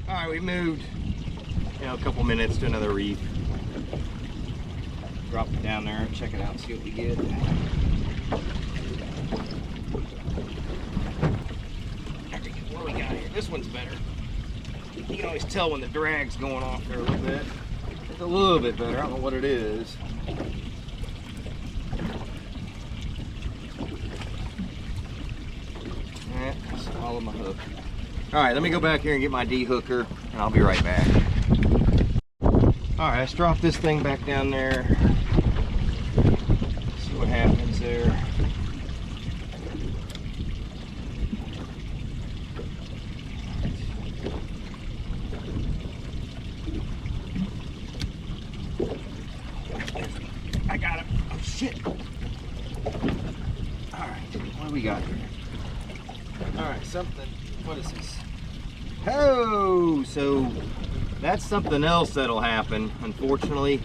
All right, we moved, a couple minutes to another reef. Drop it down there and check it out and see what we get. What do we got here? This one's better. You can always tell when the drag's going off there a little bit. It's a little bit better. I don't know what it is. Just follow my hook. All right, let me go back here and get my D-hooker, and I'll be right back. All right, let's drop this thing back down there. See what happens there. I got him. Oh, shit. All right, what do we got here? All right, something. What is this? Oh, so that's something else that'll happen. Unfortunately,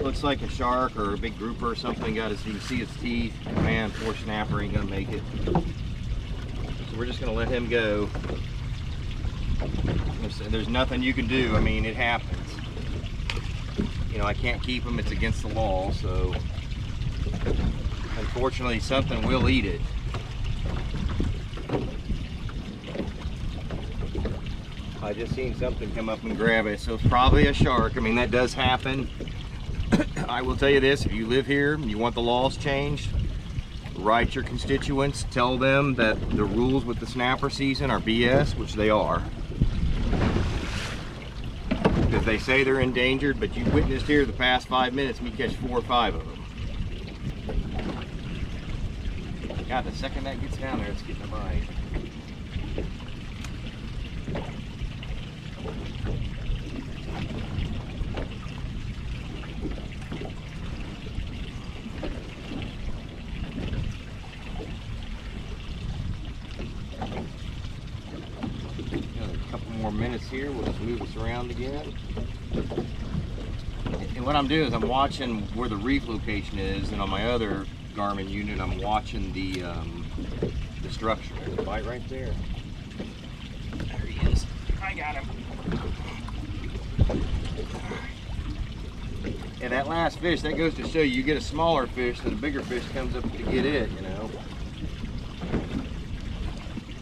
looks like a shark or a big grouper or something. Got his, you can see his teeth. Man, poor snapper ain't gonna make it. So we're just gonna let him go. There's nothing you can do. I mean, it happens. I can't keep him. It's against the law. So unfortunately, something will eat it. I just seen something come up and grab it, so it's probably a shark. I mean, that does happen. I will tell you this, if you live here and you want the laws changed, write your constituents, tell them that the rules with the snapper season are BS, which they are. Because they say they're endangered, but you witnessed here the past 5 minutes me catch 4 or 5 of them. God, the second that gets down there, it's getting a bite. Minutes here, we'll just move this around again. And what I'm doing is I'm watching where the reef location is, and on my other Garmin unit I'm watching the structure. There's a bite right there. There he is. I got him. And that last fish, that goes to show you get a smaller fish, then a bigger fish comes up to get it,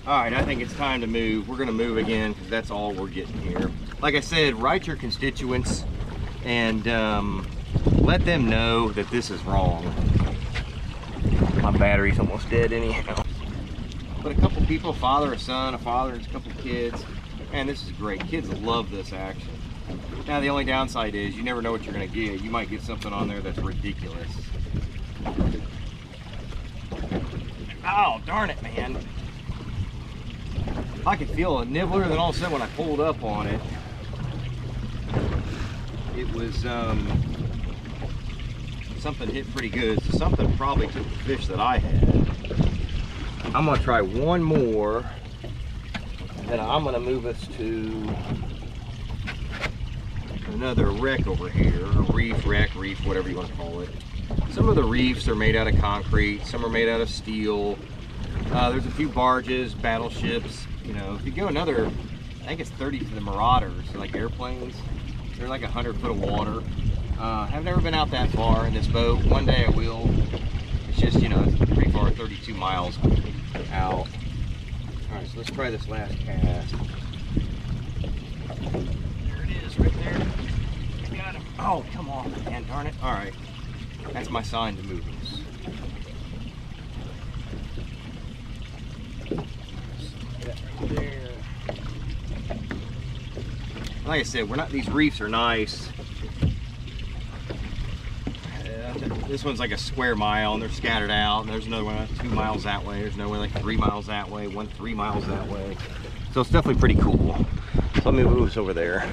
All right, I think it's time to move. We're gonna move again because that's all we're getting here. Like I said, write your constituents and let them know that this is wrong. My battery's almost dead anyhow. But a couple people, a father, a son, a father, and a couple kids. Man, this is great. Kids love this action. Now, the only downside is you never know what you're gonna get. You might get something on there that's ridiculous. Oh, darn it, man. I could feel a nibbler, then all of a sudden when I pulled up on it, it was something hit pretty good. So something probably took the fish that I had. I'm gonna try one more, and then I'm gonna move us to another wreck over here, a reef, whatever you want to call it. Some of the reefs are made out of concrete, some are made out of steel. There's a few barges, battleships. If you go another, I think it's 30 for the Marauders, like airplanes. They're like 100 foot of water. I've never been out that far in this boat. One day I will. It's just, it's pretty far, 32 miles out. All right, so let's try this last cast. There it is, right there. I got him. Oh, come on, man, darn it. All right, that's my sign to move us. There. Like I said, these reefs are nice. This one's like a square mile and they're scattered out, and there's another one 2 miles that way, there's another one like 3 miles that way, 3 miles that way. So it's definitely pretty cool. So let me move this over there.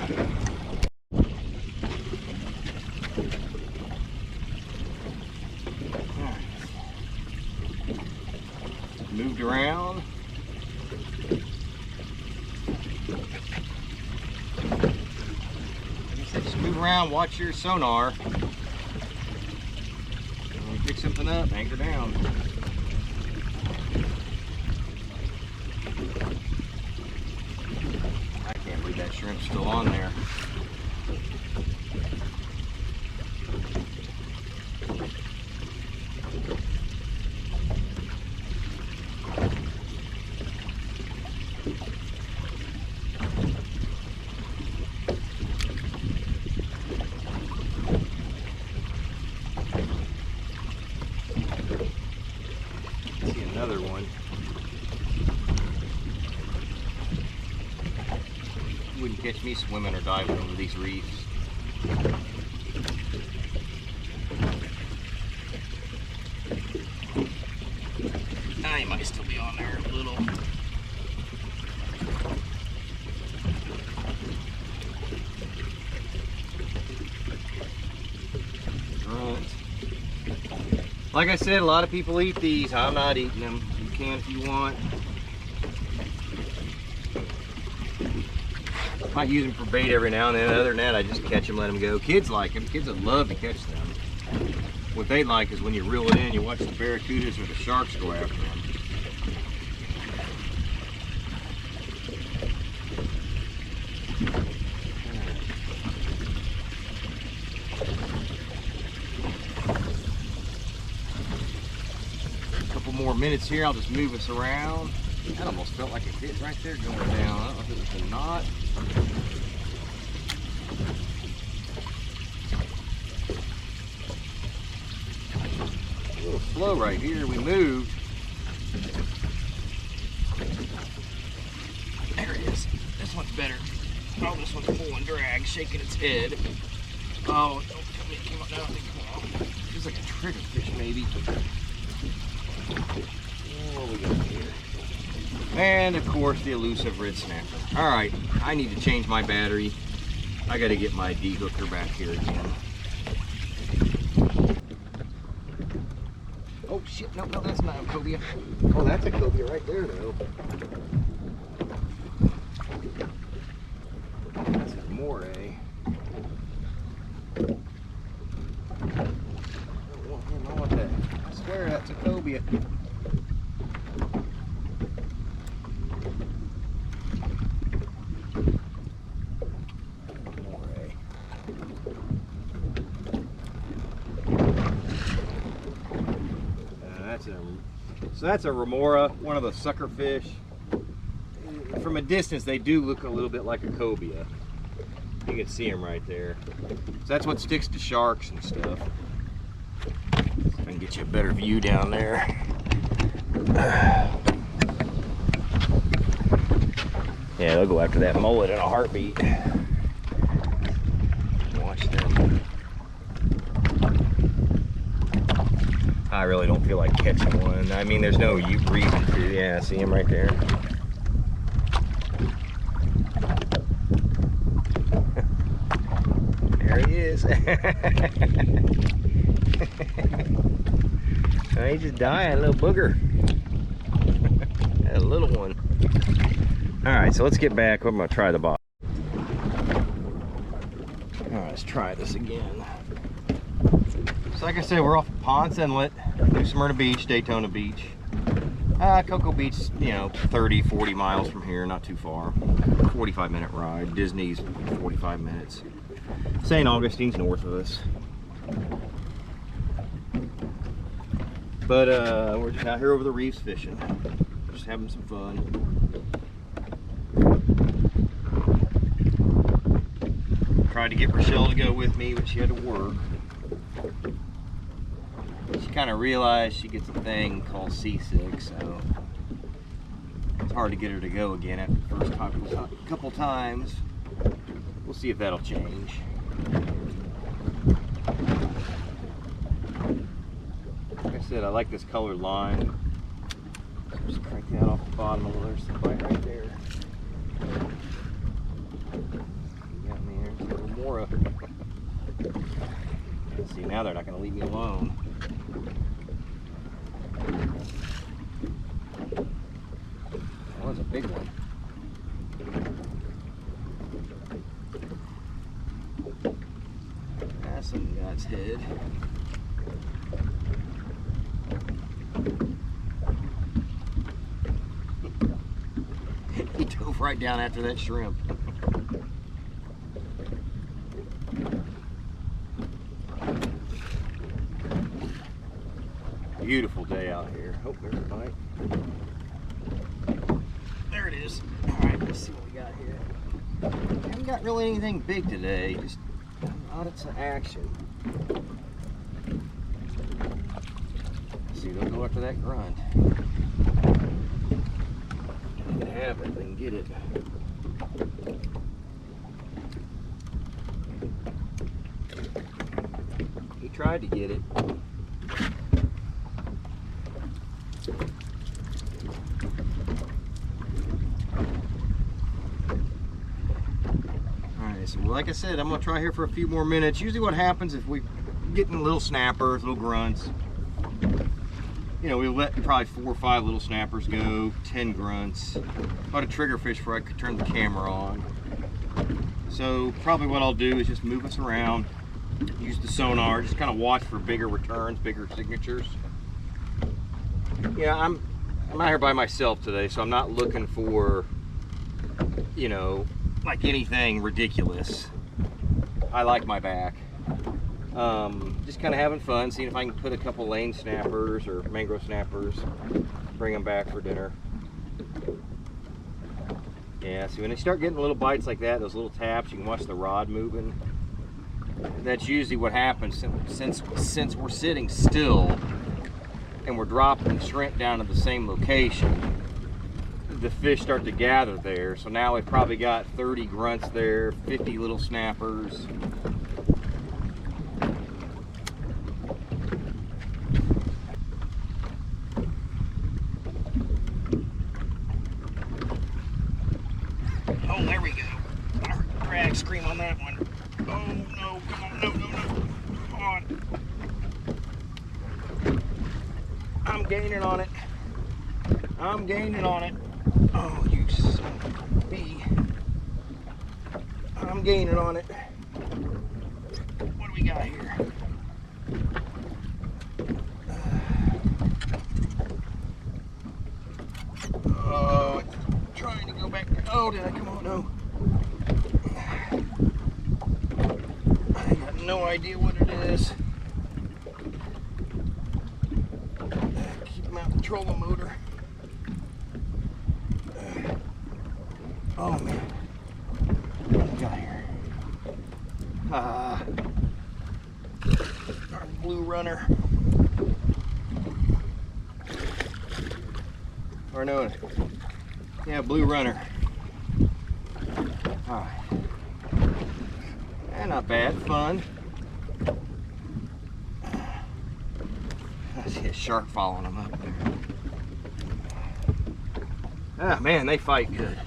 Moved around. Just move around, watch your sonar. When you pick something up, anchor down. still on there. See another one. You wouldn't catch me swimming or diving over these reefs. He might still be on there a little. Like I said, a lot of people eat these. I'm not eating them. You can if you want. Might use them for bait every now and then. Other than that, I just catch them, let them go. Kids like them. Kids would love to catch them. What they like is when you reel it in, you watch the barracudas or the sharks go after them. More minutes here, I'll just move us around. That almost felt like it did right there going down. I don't know if it was a knot. A little slow right here. We moved. There it is. This one's better. Oh, this one's pulling drag, shaking its head. Oh, don't tell me it came up now. Feels like a trigger fish, maybe. What we got here? And of course the elusive red snapper. All right, I need to change my battery. I got to get my de-hooker back here again. Oh shit, no, that's not a cobia. Oh, that's a cobia right there though. That's a moray. I don't want that. I swear that's a cobia. So that's a remora, one of the sucker fish. From a distance, they do look a little bit like a cobia. You can see them right there. So that's what sticks to sharks and stuff. I can get you a better view down there. Yeah, they'll go after that mullet in a heartbeat. Watch them. I really don't feel like catching one. I mean, there's no reason to. Yeah, see him right there. There he is. Oh, he just died, a little booger. A little one. All right, so let's get back. I'm gonna try the bottom. All right, let's try this again. So like I said, we're off Ponce Inlet, New Smyrna Beach, Daytona Beach. Cocoa Beach, you know, 30, 40 miles from here, not too far. 45-minute ride. Disney's 45 minutes. St. Augustine's north of us. But we're just out here over the reefs fishing. Just having some fun. Tried to get Rochelle to go with me, but she had to work. She kind of realized she gets a thing called seasick, so it's hard to get her to go again after the first couple times. We'll see if that'll change. Like I said, I like this colored line. So just crank that off the bottom a little. There's some bite right there. You got me there. It's a little more. See, now they're not going to leave me alone. That was a big one. That's some guy's head. He dove right down after that shrimp. Beautiful day out here. Oh, there's a bite. There it is. All right, let's see what we got here. Haven't got really anything big today. Just lots of action. Let's see, they'll go after that grunt. They can have it. They can get it. He tried to get it. So like I said, I'm gonna try here for a few more minutes. Usually what happens if we get in little snappers, little grunts, you know, we let probably 4 or 5 little snappers go, 10 grunts. Caught a triggerfish before I could turn the camera on. So probably what I'll do is just move us around, use the sonar, just kind of watch for bigger returns, bigger signatures. Yeah, I'm out here by myself today, so I'm not looking for, you know, like anything ridiculous. I like my back. Just kind of having fun, seeing if I can put a couple lane snappers or mangrove snappers, bring them back for dinner. Yeah, see when they start getting little bites like that, those little taps, you can watch the rod moving. That's usually what happens since we're sitting still and we're dropping shrimp down to the same location. The fish start to gather there, so now we've probably got 30 grunts there, 50 little snappers. Oh, there we go. I heard the drag scream on that one. Oh no, come on, no, come on. I'm gaining on it. I'm gaining on it. Oh, you son of a bee. I'm gaining on it. What do we got here? Oh, it's trying to go back. Oh, did I come on? No. I got no idea what it is. Keep him out of the trolling motor. Oh man, what do we got here? Our blue runner. Or no, yeah, blue runner. Alright. And not bad, fun. I see a shark following them up there. Ah man, they fight good.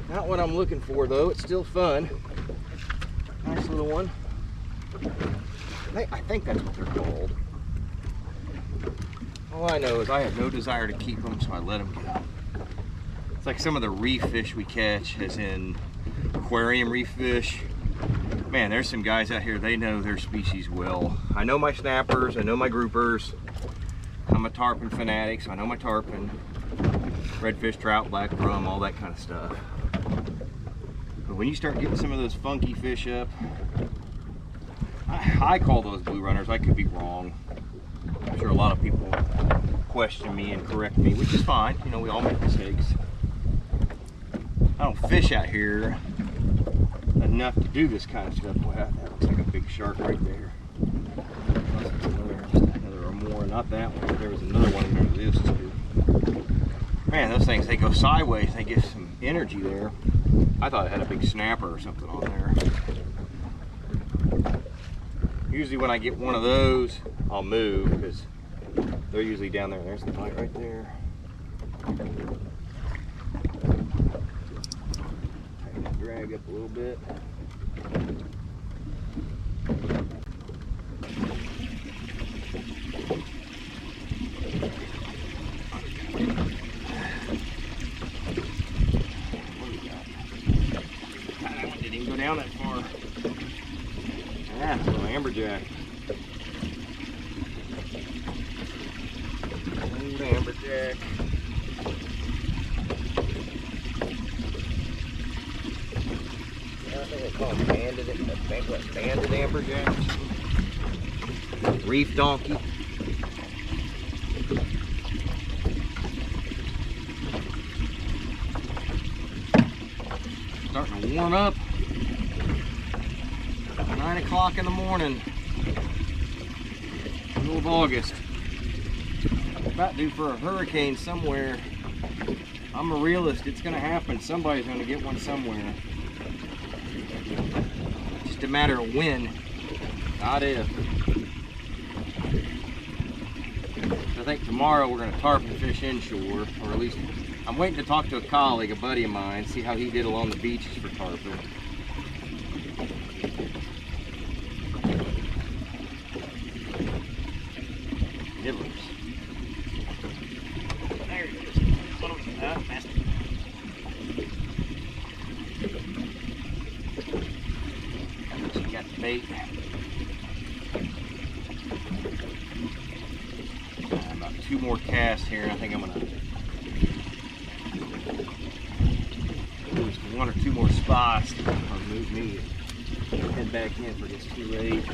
Not what I'm looking for though, it's still fun. Nice little one. I think that's what they're called. All I know is I have no desire to keep them, so I let them go. It's like some of the reef fish we catch, as in aquarium reef fish. Man, there's some guys out here, they know their species well. I know my snappers, I know my groupers. I'm a tarpon fanatic, so I know my tarpon. Redfish, trout, black drum, all that kind of stuff. But when you start getting some of those funky fish up, I call those blue runners. I could be wrong. I'm sure a lot of people question me and correct me, which is fine. You know, we all make mistakes. I don't fish out here enough to do this kind of stuff. Wow, that looks like a big shark right there. Just another or more. Not that one. There was another one in there. This too. Man, those things, they go sideways. They get some energy there. I thought it had a big snapper or something on there. Usually when I get one of those, I'll move because they're usually down there. There's the bite right there. Tighten that drag up a little bit. That one didn't even go down that far. Ah, a little amberjack. Old amberjack. Got they call them banded amberjacks. Reef donkey. Starting to warm up. 9 o'clock in the morning. Middle of August. About due for a hurricane somewhere. I'm a realist. It's going to happen. Somebody's going to get one somewhere. Just a matter of when, not if. I think tomorrow we're going to tarpon fish inshore, or at least I'm waiting to talk to a colleague, a buddy of mine, see how he did along the beaches for tarpon. Nibblers. There he is. Messed it. She got the bait. About 2 more casts here, and I think I'm gonna lose 1 or 2 more spots or move me. Head back in for it's too late.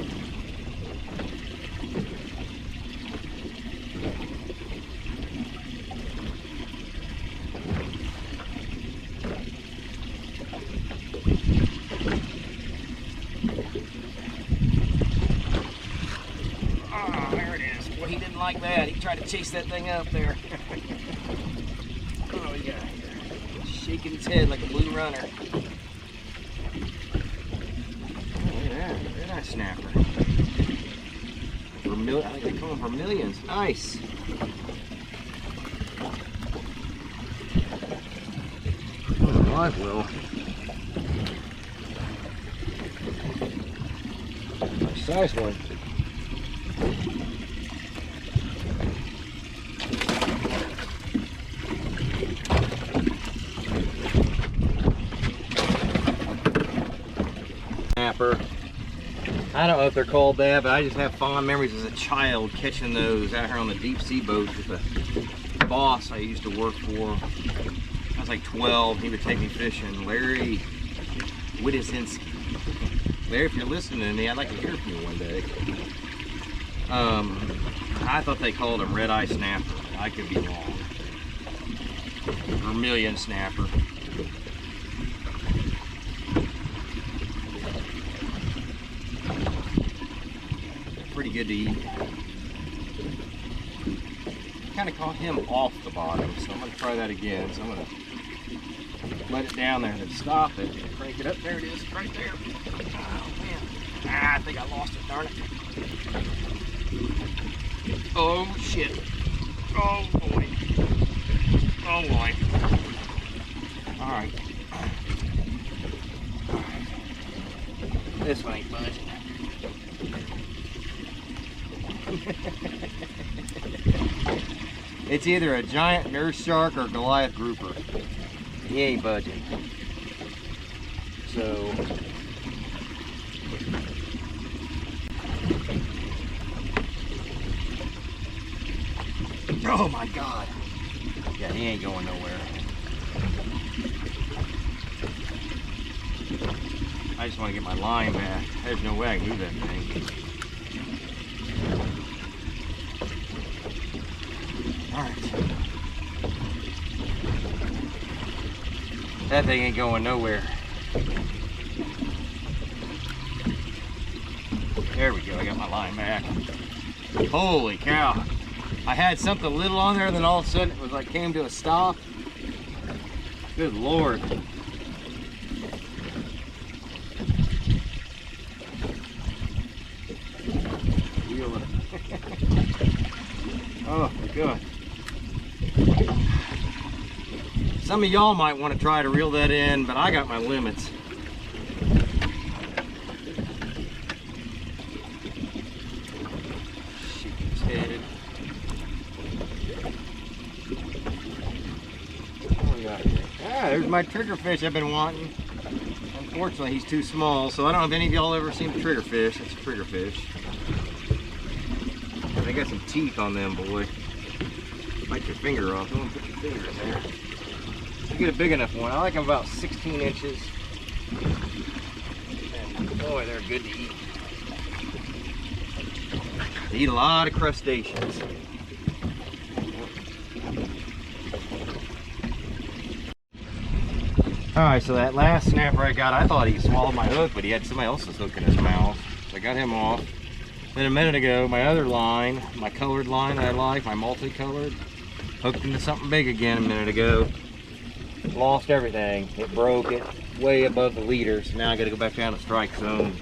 Like that. He tried to chase that thing up there. Oh yeah, shaking his head like a blue runner. Oh, look at that. Look at that snapper. I think they call them vermilions. Nice. Oh, live well. Nice size one. I don't know if they're called that, but I just have fond memories as a child catching those out here on the deep sea boats with a boss I used to work for. I was like 12. He would take me fishing. Larry Wittisinski. Larry, if you're listening to me, I'd like to hear from you one day. I thought they called him red eye snapper. I could be wrong. Vermilion snapper. Pretty good to eat. Kind of caught him off the bottom, so I'm going to try that again. So I'm going to let it down there and stop it. Crank it up. There it is, right there. Oh man. I think I lost it, darn it. Oh shit. Oh boy. Oh boy. Alright. This one ain't budging. It's either a giant nurse shark or Goliath grouper. He ain't budging. So oh my god. Yeah, he ain't going nowhere. I just want to get my line back. There's no way I can move that thing. Alright. That thing ain't going nowhere. There we go, I got my line back. Holy cow. I had something little on there, then all of a sudden it was like came to a stop. Good Lord. Oh my God. Some of y'all might want to try to reel that in, but I got my limits. Shaking his head. What do we got here? Ah, there's my triggerfish I've been wanting. Unfortunately, he's too small, so I don't know if any of y'all ever seen a triggerfish. That's a triggerfish. They got some teeth on them, boy. Bite your finger off. Don't put your finger in there. You get a big enough one. I like them about 16 inches. Boy, they're good to eat. They eat a lot of crustaceans. Alright, so that last snapper I got, I thought he swallowed my hook, but he had somebody else's hook in his mouth. So I got him off. Then a minute ago, my other line, my colored line that I like, my multicolored, hooked into something big again a minute ago. Lost everything. It broke it way above the leader, so now I got to go back down to strike zone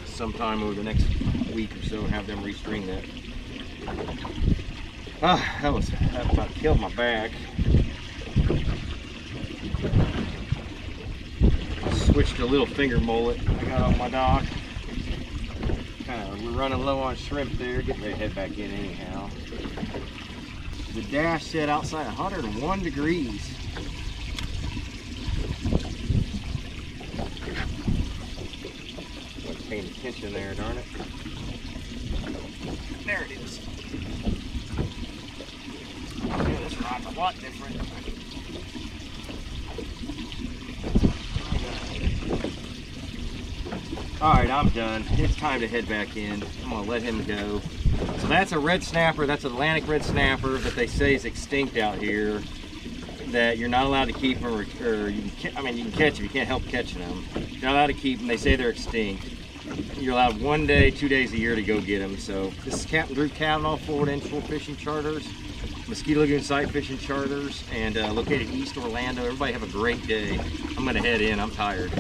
sometime over the next week or so and have them restring that. That about killed my back. I switched to a little finger mullet I got off my dock. We're running low on shrimp there, getting ready to head back in anyhow. The dash said outside 101 degrees. Wasn't paying attention there, darn it. There it is. Yeah, this rod's a lot different. Alright, I'm done. It's time to head back in. I'm going to let him go. So that's a red snapper. That's Atlantic red snapper that they say is extinct out here. That you're not allowed to keep them, or you can catch them. You can't help catching them. You're not allowed to keep them. They say they're extinct. You're allowed 1 day, 2 days a year to go get them. So this is Captain Drew Cavanaugh, Florida Inshore Fishing Charters, Mosquito Lagoon Sight Fishing Charters, and located East Orlando. Everybody have a great day. I'm going to head in. I'm tired.